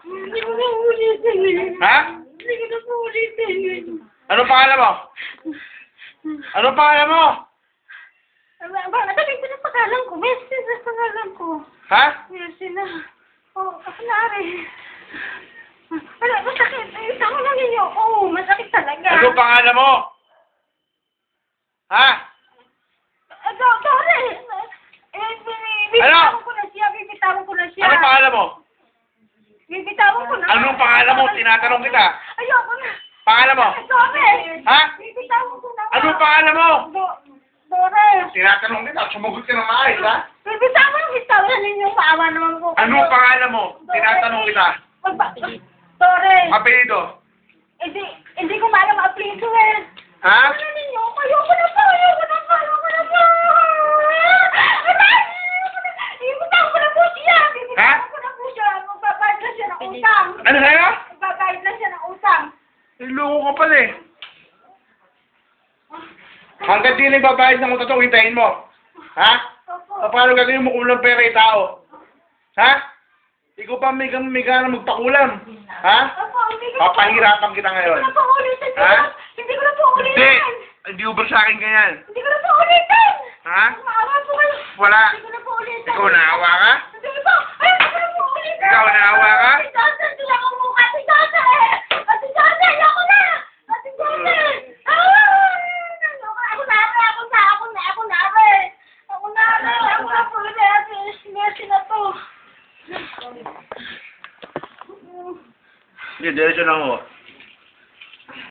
Hindi ko na ulitin eh. Ha? Hindi ko na po ulitin eh. Ano pangalan mo? Ano pangalan mo? Nagaling ko na pangalan ko. Messi na pangalan ko. Ha? Messi na. Oh, kapanari. Ano, masakit. Isa ko na ninyo. Oo, masakit talaga. Ano pangalan mo? Ha? Sorry. Bibitawan ko na siya. Bibitawan ko na siya. Ano pangalan mo? Bibitawan ko na. Anong pangalan mo? Tinatanong kita. Ayoko na. Pangalan mo? Sorry. Ha? Bibitawan ko na. Anong pangalan mo? Sorry. Tinatanong kita. Sumagot ka ng maayos, ha? Bibitawan na ninyo. Maawa naman po. Anong pangalan mo? Tinatanong kita. Sorry. Apelido. Hindi ko maalam ang apelido eh. Ha? Ano ninyo? Ayoko na po. Ayoko na po. Ayoko na po. Bibitawan ko na po siya. Bibitawan ko na po siya. Magbabayad na siya ng utang. Ano sa'yo? Magbabayad na siya ng utang. Niloko ka pala eh. Hanggang di nagbabayad ng utang, hintayin mo. Ha? Opo. Paano gagawin mo kulang pera yung tao? Ha? Ikaw pa may gana magpakulam. Ha? Opo, hindi ko Papahirapan kita ngayon. Hindi ko na po ulitin. Ha? Hindi ko na po Hindi. ulitin. Hindi uber sa akin ganyan. Hindi ko na po ulitin. Ha? Maawa po kayo. Wala. Hindi ko na po ulitin. Ikaw naawa ka? Hindi po. Ay, hindi ko na po ulitin. Ikaw naawa ka? Ate Jose, sila ko mukha. Ate Jose. Ate Jose, ayoko na. Ate Jose. Ako na. Ako na po. Messi na to. Hindi, diretso lang mo.